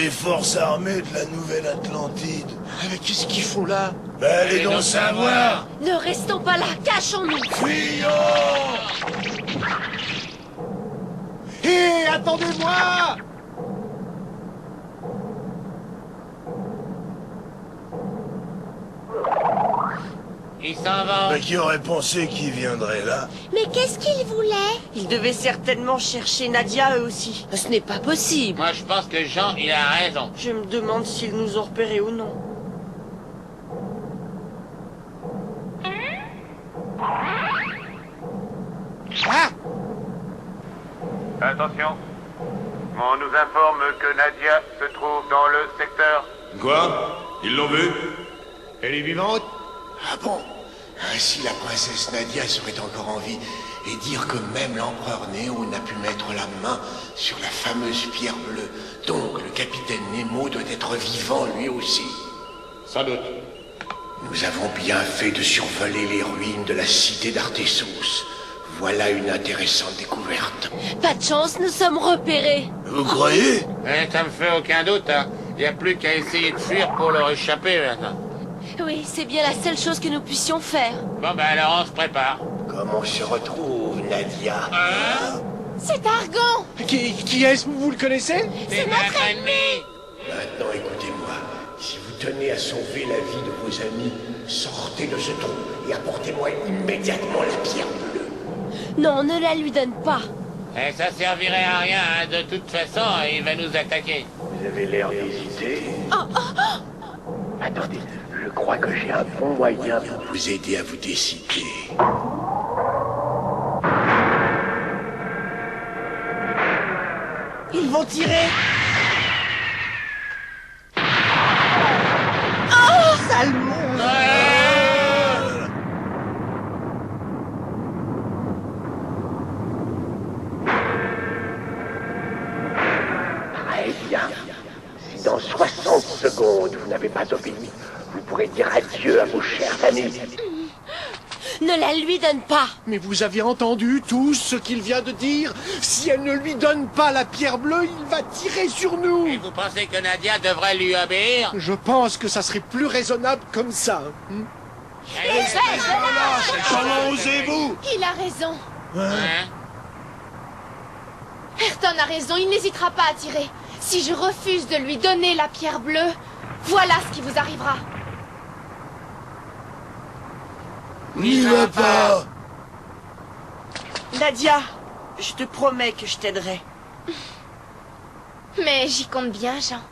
les forces armées de la Nouvelle-Atlantide. Mais qu'est-ce qu'ils font là? Ben, allez donc savoir. Ne restons pas là, cachons-nous. Fuyons! Hé, attendez-moi! Ils s'en vont. Mais qui aurait pensé qu'ils viendraient là? Mais qu'est-ce qu'ils voulaient? Ils devaient certainement chercher Nadia eux aussi. Ce n'est pas possible. Moi, je pense que Jean, il a raison. Je me demande s'ils nous ont repérés ou non. Ah! Attention. On nous informe que Nadia se trouve dans le secteur. Quoi? Ils l'ont vu? Elle est vivante? Ah bon? Ainsi la princesse Nadia serait encore en vie, et dire que même l'empereur Néo n'a pu mettre la main sur la fameuse pierre bleue. Donc le capitaine Nemo doit être vivant lui aussi. Sans doute. Nous avons bien fait de survoler les ruines de la cité d'Artessos. Voilà une intéressante découverte. Pas de chance, nous sommes repérés. Vous croyez? Ça me fait aucun doute, hein. Y a plus qu'à essayer de fuir pour leur échapper, maintenant. Oui, c'est bien la seule chose que nous puissions faire. Bon, ben alors on se prépare. Comment on se retrouve, Nadia? C'est Argan! Qui est-ce? Vous le connaissez? C'est notre ennemi. Maintenant, écoutez-moi. Si vous tenez à sauver la vie de vos amis, sortez de ce trou et apportez-moi immédiatement la pierre bleue. Non, ne la lui donne pas. Ça servirait à rien, hein. De toute façon, il va nous attaquer. Vous avez l'air d'hésiter. Attendez, je crois que j'ai un bon moyen pour vous aider à vous décider. Ils vont tirer! Sale monde! Très bien. Si dans 60 secondes vous n'avez pas obéi, vous pourrez dire adieu à vos chers amis. Ne la lui donne pas. Mais vous avez entendu tout ce qu'il vient de dire? Si elle ne lui donne pas la pierre bleue, il va tirer sur nous! Et vous pensez que Nadia devrait lui obéir? Je pense que ça serait plus raisonnable comme ça. Comment osez-vous? Il a raison. Hein? Ayrton a raison, il n'hésitera pas à tirer. Si je refuse de lui donner la pierre bleue, voilà ce qui vous arrivera. N'y va pas! Nadia, je te promets que je t'aiderai. Mais j'y compte bien, Jean.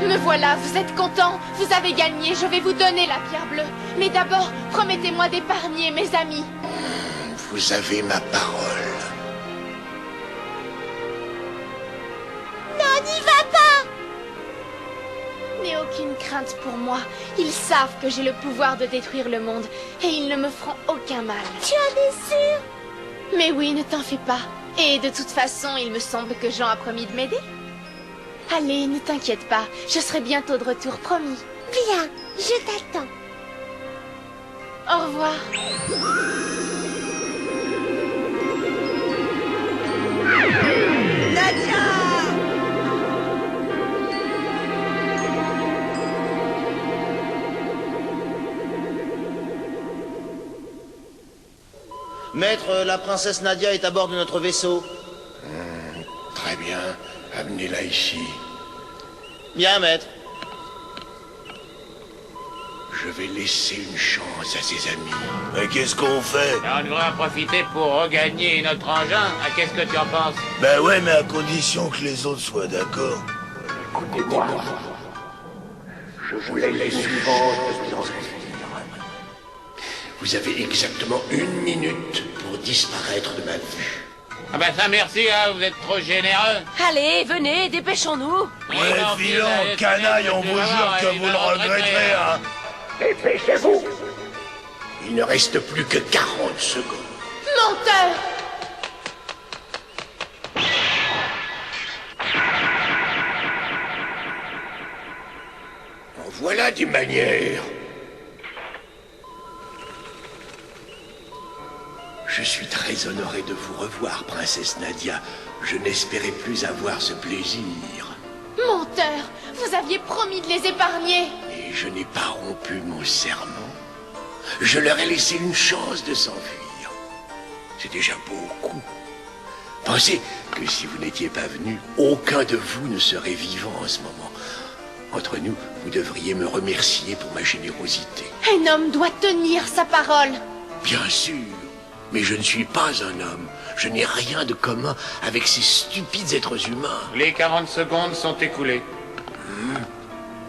Me voilà, vous êtes content? Vous avez gagné, je vais vous donner la pierre bleue. Mais d'abord, promettez-moi d'épargner mes amis. Vous avez ma parole. Non, n'y va pas! N'aie aucune crainte pour moi. Ils savent que j'ai le pouvoir de détruire le monde et ils ne me feront aucun mal. Tu en es sûr? Mais oui, ne t'en fais pas. Et de toute façon, il me semble que Jean a promis de m'aider. Allez, ne t'inquiète pas, je serai bientôt de retour, promis. Bien, je t'attends. Au revoir. Maître, la princesse Nadia est à bord de notre vaisseau. Très bien, amenez-la ici. Bien, maître. Je vais laisser une chance à ses amis. Mais qu'est-ce qu'on fait? On devrait en profiter pour regagner notre engin. Qu'est-ce que tu en penses? Ben ouais, mais à condition que les autres soient d'accord. Écoutez-moi. Je vous laisse suivante dans le navire. Vous avez exactement 1 minute pour disparaître de ma vue. Ah bah ça merci, hein, vous êtes trop généreux. Allez, venez, dépêchons-nous. Ouais, filons, canaille, on vous jure que vous le regretterez, hein. Dépêchez-vous. Il ne reste plus que 40 secondes. Menteur! En voilà des manières. Je suis très honoré de vous revoir, princesse Nadia. Je n'espérais plus avoir ce plaisir. Menteur! Vous aviez promis de les épargner! Et je n'ai pas rompu mon serment. Je leur ai laissé une chance de s'enfuir. C'est déjà beaucoup. Pensez que si vous n'étiez pas venu, aucun de vous ne serait vivant en ce moment. Entre nous, vous devriez me remercier pour ma générosité. Un homme doit tenir sa parole! Bien sûr, mais je ne suis pas un homme. Je n'ai rien de commun avec ces stupides êtres humains. Les 40 secondes sont écoulées.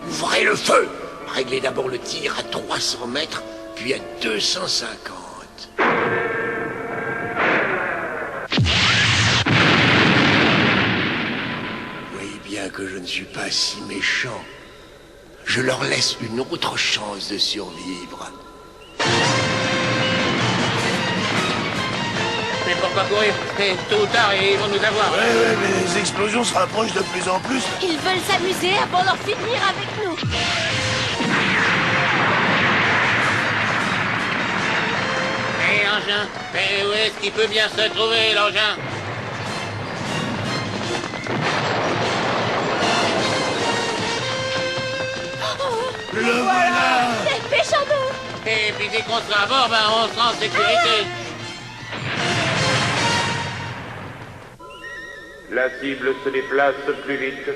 Ouvrez le feu! Réglez d'abord le tir à 300 mètres, puis à 250. Voyez bien que je ne suis pas si méchant. Je leur laisse une autre chance de survivre. Mais pourquoi courir? Et tôt ou tard, ils vont nous avoir. Ouais, mais les explosions se rapprochent de plus en plus. Ils veulent s'amuser avant d'en finir avec nous. Hé, l'engin, mais où est-ce qu'il peut bien se trouver, l'engin? Le voilà. Dépêchons-nous! Et puis dès qu'on sera à bord, ben on sera en sécurité. La cible se déplace plus vite.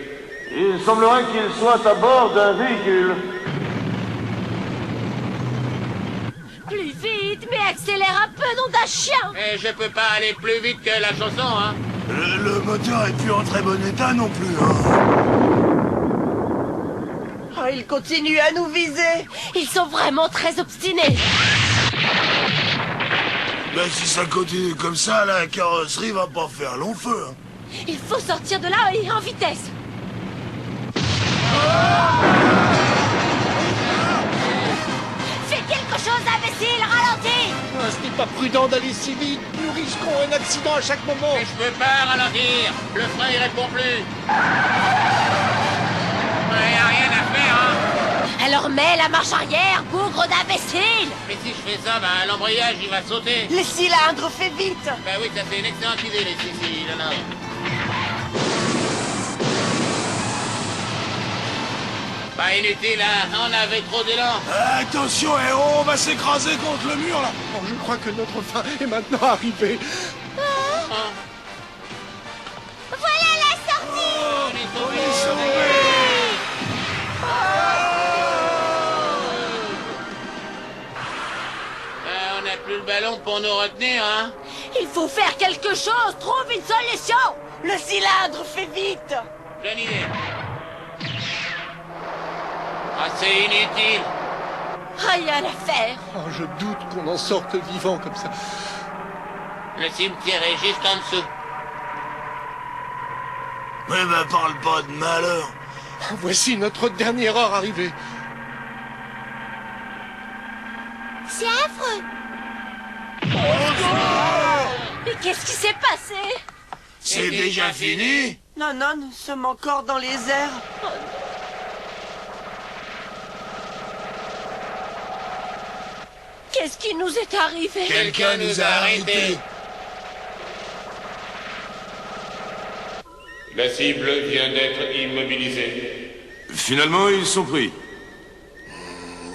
Il semblerait qu'il soit à bord d'un véhicule. Plus vite, mais accélère un peu, nom d'un chien! Mais je peux pas aller plus vite que la chanson, hein. Le moteur est plus en très bon état non plus, hein. Oh, ils continuent à nous viser! Ils sont vraiment très obstinés! Ben si ça continue comme ça, la carrosserie va pas faire long feu, hein. Il faut sortir de là et en vitesse! Fais quelque chose, imbécile! Ralentis! Ah, ce n'est pas prudent d'aller si vite. Nous risquons un accident à chaque moment. Mais je peux pas ralentir. Le frein, il répond plus. Il y a rien à faire, hein. Alors mets la marche arrière, bougre d'imbécile! Mais si je fais ça, ben l'embrayage, il va sauter. Les cylindres, fais vite! Ben oui, ça c'est une excellente idée, les cylindres. Pas inutile, hein. On avait trop d'élan. Attention, héros, on va s'écraser contre le mur, là. Oh, je crois que notre fin est maintenant arrivée. Hein. Voilà la sortie! On est On sauvés. est sauvés. On n'a plus le ballon pour nous retenir, hein. Il faut faire quelque chose! Trouve une solution! Le cylindre, fais vite! Bonne idée. Ah, c'est inutile. Rien à faire! Oh, je doute qu'on en sorte vivant comme ça. Le cimetière est juste en dessous. Mais ben parle pas de malheur. Voici notre dernière heure arrivée. C'est affreux! Mais qu'est-ce qui s'est passé? C'est déjà fini? Non, non, nous sommes encore dans les airs. Qu'est-ce qui nous est arrivé? Quelqu'un nous a arrêtés. La cible vient d'être immobilisée. Finalement, ils sont pris.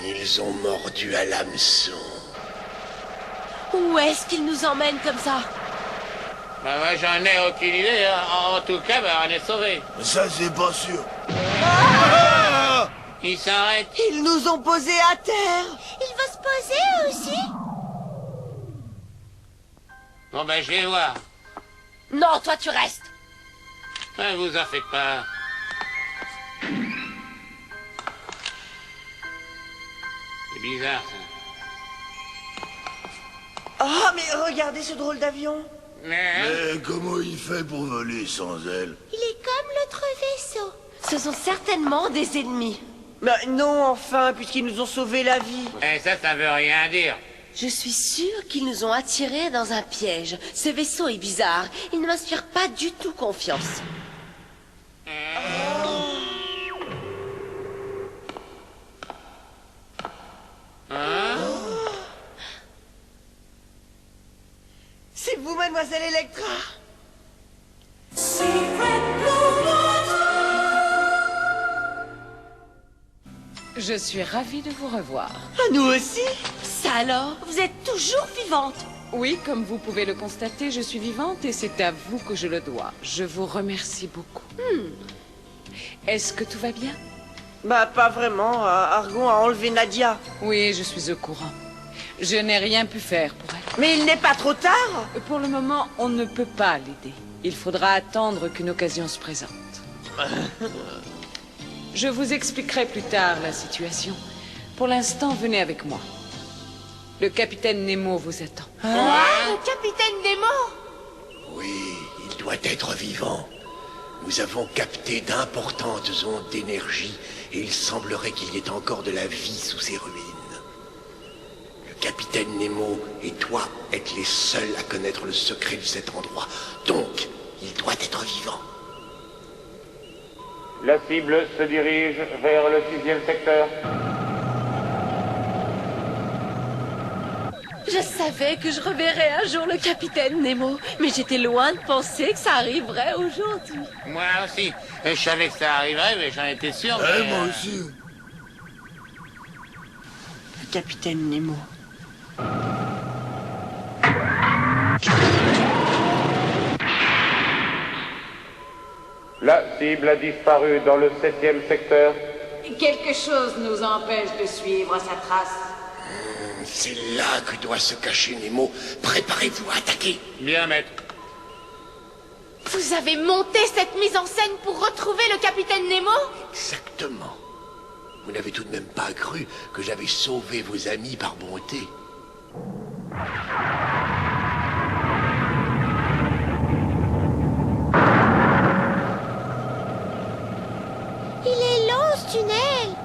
Ils ont mordu à l'hameçon. Où est-ce qu'ils nous emmènent comme ça? Bah moi j'en ai aucune idée, hein. En tout cas, bah, on est sauvés. Ça, c'est pas sûr. Ils s'arrêtent. Ils nous ont posés à terre. Il va se poser eux aussi? Bon ben je vais voir. Non, toi tu restes. Ne vous en faites pas. C'est bizarre ça. Oh, mais regardez ce drôle d'avion. Mais comment il fait pour voler sans elle? Il est comme l'autre vaisseau. Ce sont certainement des ennemis. Non, enfin, puisqu'ils nous ont sauvé la vie. Et ça veut rien dire. Je suis sûre qu'ils nous ont attirés dans un piège. Ce vaisseau est bizarre. Il ne m'inspire pas du tout confiance. C'est vous, mademoiselle Electra? Je suis ravie de vous revoir. Ah, nous aussi? Ça alors? Vous êtes toujours vivante? Oui, comme vous pouvez le constater, je suis vivante et c'est à vous que je le dois. Je vous remercie beaucoup. Est-ce que tout va bien? Bah, pas vraiment. Argon a enlevé Nadia. Oui, je suis au courant. Je n'ai rien pu faire pour elle. Mais il n'est pas trop tard? Pour le moment, on ne peut pas l'aider. Il faudra attendre qu'une occasion se présente. Je vous expliquerai plus tard la situation. Pour l'instant, venez avec moi. Le capitaine Nemo vous attend. Le capitaine Nemo? Oui, il doit être vivant. Nous avons capté d'importantes ondes d'énergie et il semblerait qu'il y ait encore de la vie sous ces ruines. Le capitaine Nemo et toi êtes les seuls à connaître le secret de cet endroit. Donc, il doit être vivant. La cible se dirige vers le 6e secteur. Je savais que je reverrais un jour le capitaine Nemo, mais j'étais loin de penser que ça arriverait aujourd'hui. Moi aussi. Je savais que ça arriverait, mais j'en étais sûr. Moi aussi. Le capitaine Nemo. La cible a disparu dans le 7e secteur. Quelque chose nous empêche de suivre sa trace. C'est là que doit se cacher Nemo. Préparez-vous à attaquer. Bien, maître. Vous avez monté cette mise en scène pour retrouver le capitaine Nemo? Exactement. Vous n'avez tout de même pas cru que j'avais sauvé vos amis par bonté. Il est long ce tunnel.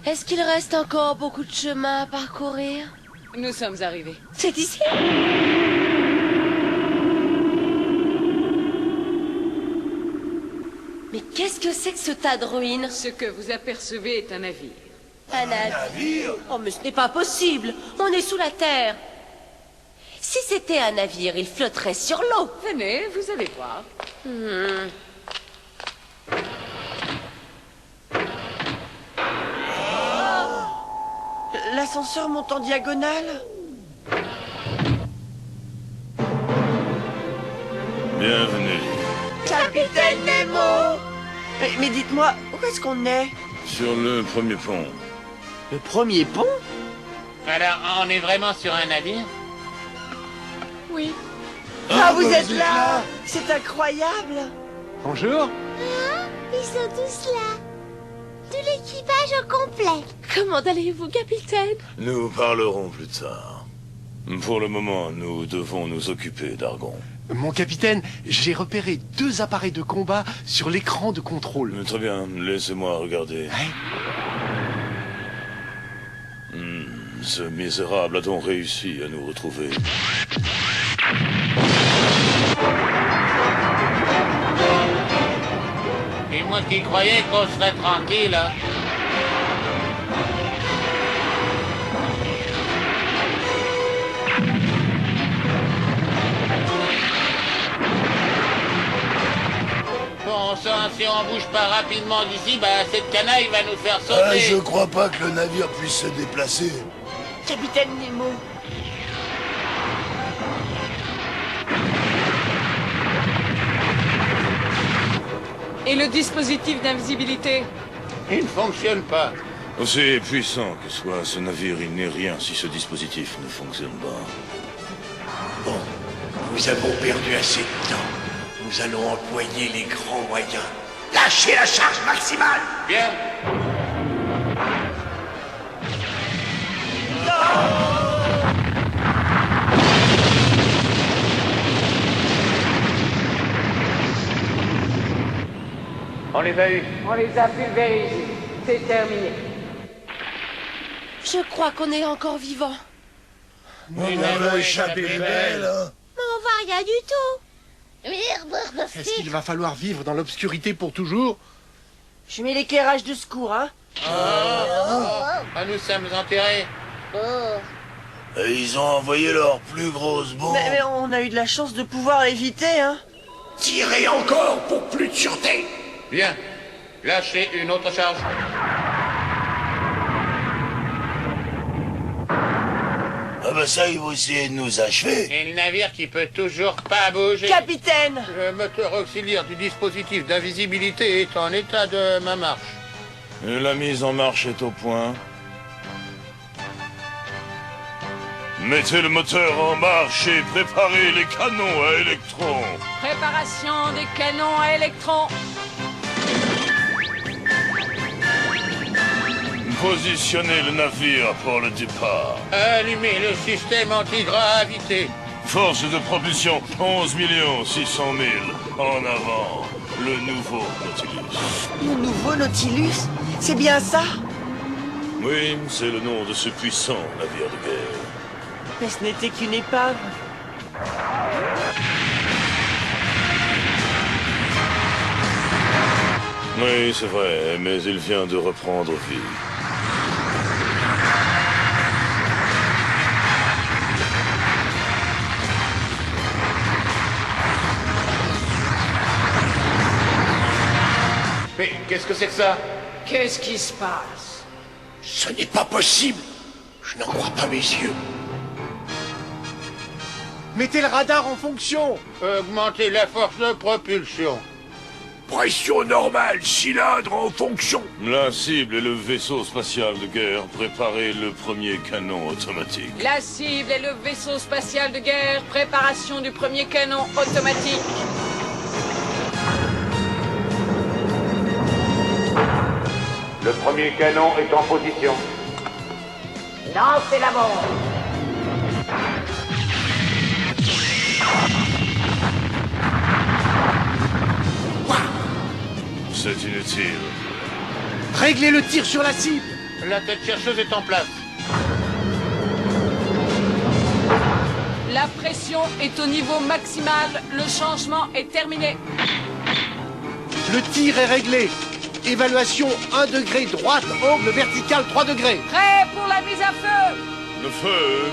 Est-ce qu'il reste encore beaucoup de chemin à parcourir? Nous sommes arrivés. C'est ici? Mais qu'est-ce que c'est que ce tas de ruines? Ce que vous apercevez est un navire. Un navire? Oh, mais ce n'est pas possible. On est sous la terre. Si c'était un navire, il flotterait sur l'eau. Venez, vous allez voir. L'ascenseur monte en diagonale? Bienvenue. Capitaine Nemo! Mais dites-moi, où est-ce qu'on est? Sur le premier pont. Le premier pont? Alors, on est vraiment sur un navire? Oui. Ah, vous êtes là! C'est incroyable! Bonjour. Ils sont tous là. Tout l'équipage au complet. Comment allez-vous, capitaine? Nous parlerons plus tard. Pour le moment, nous devons nous occuper d'Argon. Mon capitaine, j'ai repéré 2 appareils de combat sur l'écran de contrôle. Très bien, laissez-moi regarder. Ce misérable a donc réussi à nous retrouver. Et moi qui croyais qu'on serait tranquille, hein. Bon sang, si on bouge pas rapidement d'ici, bah cette canaille va nous faire sauter. Je crois pas que le navire puisse se déplacer. Capitaine Nemo. Et le dispositif d'invisibilité? Il ne fonctionne pas. Aussi puissant que soit ce navire, il n'est rien si ce dispositif ne fonctionne pas. Bon, nous avons perdu assez de temps. Nous allons employer les grands moyens. Lâchez la charge maximale! Bien. On les a eus. On les a pulvérisés. C'est terminé. Je crois qu'on est encore vivant. On a échappé belle, hein. Mais on voit rien du tout. Est-ce qu'il va falloir vivre dans l'obscurité pour toujours? Je mets l'éclairage de secours, hein. Ah, nous sommes enterrés. Et ils ont envoyé leur plus grosse bombe. Mais on a eu de la chance de pouvoir éviter, hein. Tirez encore pour plus de sûreté. Bien. Lâchez une autre charge. Ah bah ça, ils vont essayer de nous achever. Et le navire qui peut toujours pas bouger. Capitaine! Le moteur auxiliaire du dispositif d'invisibilité est en état de ma marche. Et la mise en marche est au point. Mettez le moteur en marche et préparez les canons à électrons. Préparation des canons à électrons. Positionnez le navire pour le départ. Allumez le système anti-gravité. Force de propulsion 11 600 000. En avant, le nouveau Nautilus. Le nouveau Nautilus? C'est bien ça? Oui, c'est le nom de ce puissant navire de guerre. Mais ce n'était qu'une épave. Oui, c'est vrai, mais il vient de reprendre vie. Mais qu'est-ce que c'est que ça? Qu'est-ce qui se passe? Ce n'est pas possible. Je n'en crois pas mes yeux. Mettez le radar en fonction. Augmentez la force de propulsion. Pression normale, cylindre en fonction. La cible est le vaisseau spatial de guerre. Préparez le premier canon automatique. La cible est le vaisseau spatial de guerre. Préparation du premier canon automatique. Le premier canon est en position. Lancez la bombe. C'est inutile. Réglez le tir sur la cible. La tête chercheuse est en place. La pression est au niveau maximal. Le changement est terminé. Le tir est réglé. Évaluation 1 degré droite, angle vertical 3 degrés. Prêt pour la mise à feu. Le feu.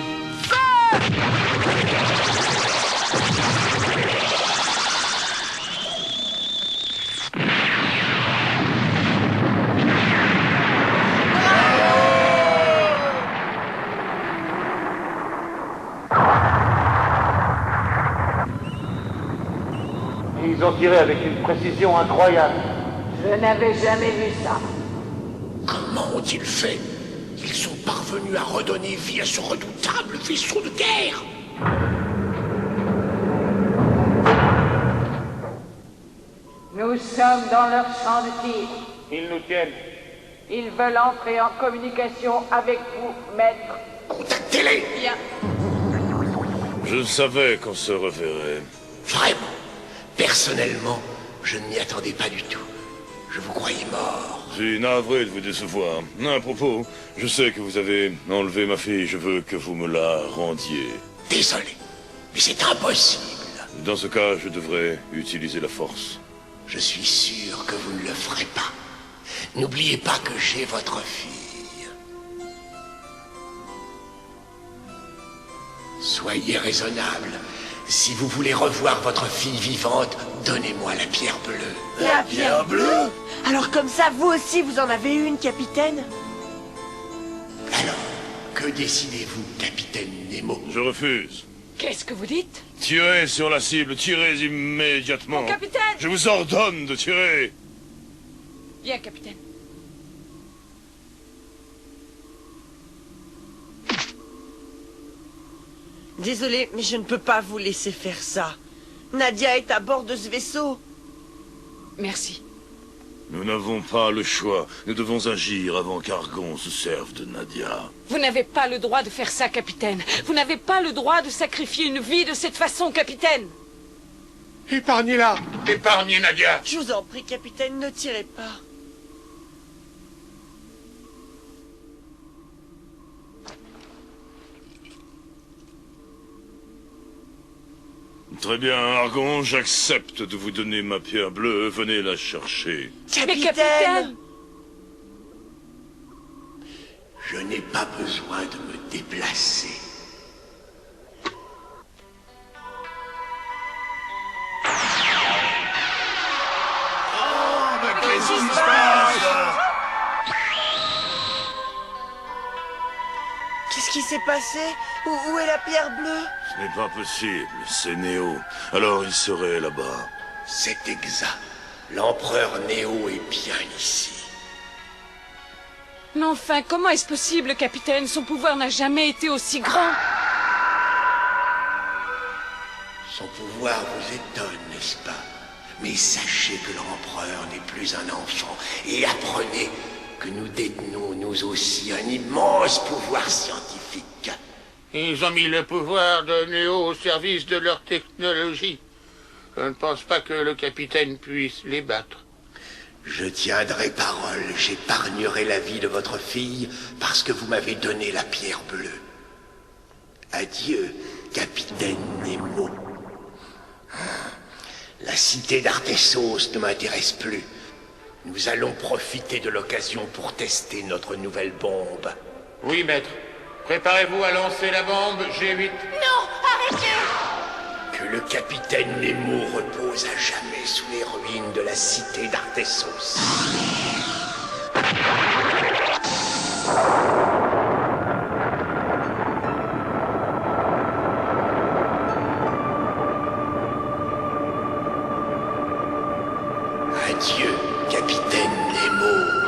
Ils ont tiré avec une précision incroyable. Je n'avais jamais vu ça. Comment ont-ils fait? Ils sont parvenus à redonner vie à ce redoutable vaisseau de guerre. Nous sommes dans leur champ de tir. Ils nous tiennent. Ils veulent entrer en communication avec vous, maître. Contactez-les. Bien. Je savais qu'on se reverrait. Vraiment. Personnellement, je ne m'y attendais pas du tout. Je vous croyais mort. Je suis navré de vous décevoir. À propos, je sais que vous avez enlevé ma fille. Je veux que vous me la rendiez. Désolé, mais c'est impossible. Dans ce cas, je devrais utiliser la force. Je suis sûr que vous ne le ferez pas. N'oubliez pas que j'ai votre fille. Soyez raisonnable. Si vous voulez revoir votre fille vivante, donnez-moi la pierre bleue. La pierre bleue? Alors comme ça, vous aussi, vous en avez une, capitaine? Alors, que décidez-vous, capitaine Nemo? Je refuse. Qu'est-ce que vous dites? Tirez sur la cible, tirez immédiatement. Mon capitaine! Je vous ordonne de tirer. Bien, capitaine. Désolé, mais je ne peux pas vous laisser faire ça. Nadia est à bord de ce vaisseau. Merci. Nous n'avons pas le choix. Nous devons agir avant qu'Argon se serve de Nadia. Vous n'avez pas le droit de faire ça, capitaine. Vous n'avez pas le droit de sacrifier une vie de cette façon, capitaine. Épargnez-la. Épargnez Nadia. Je vous en prie, capitaine, ne tirez pas. Très bien, Argon, j'accepte de vous donner ma pierre bleue. Venez la chercher. Mais capitaine! Je n'ai pas besoin de me déplacer. Oh, mais qu'est-ce qui se passe là? Qu'est-ce qui s'est passé? Où est la pierre bleue? Ce n'est pas possible, c'est Néo. Alors il serait là-bas. C'est exact. L'empereur Néo est bien ici. Mais enfin, comment est-ce possible, capitaine? Son pouvoir n'a jamais été aussi grand. Son pouvoir vous étonne, n'est-ce pas? Mais sachez que l'empereur n'est plus un enfant. Et apprenez que nous détenons, nous aussi, un immense pouvoir scientifique. Ils ont mis le pouvoir de Néo au service de leur technologie. Je ne pense pas que le capitaine puisse les battre. Je tiendrai parole, j'épargnerai la vie de votre fille parce que vous m'avez donné la pierre bleue. Adieu, capitaine Nemo. La cité d'Arthessos ne m'intéresse plus. Nous allons profiter de l'occasion pour tester notre nouvelle bombe. Oui, maître. Préparez-vous à lancer la bombe G8. Non, arrêtez! Que le capitaine Nemo repose à jamais sous les ruines de la cité d'Arthessos. Adieu, capitaine Nemo.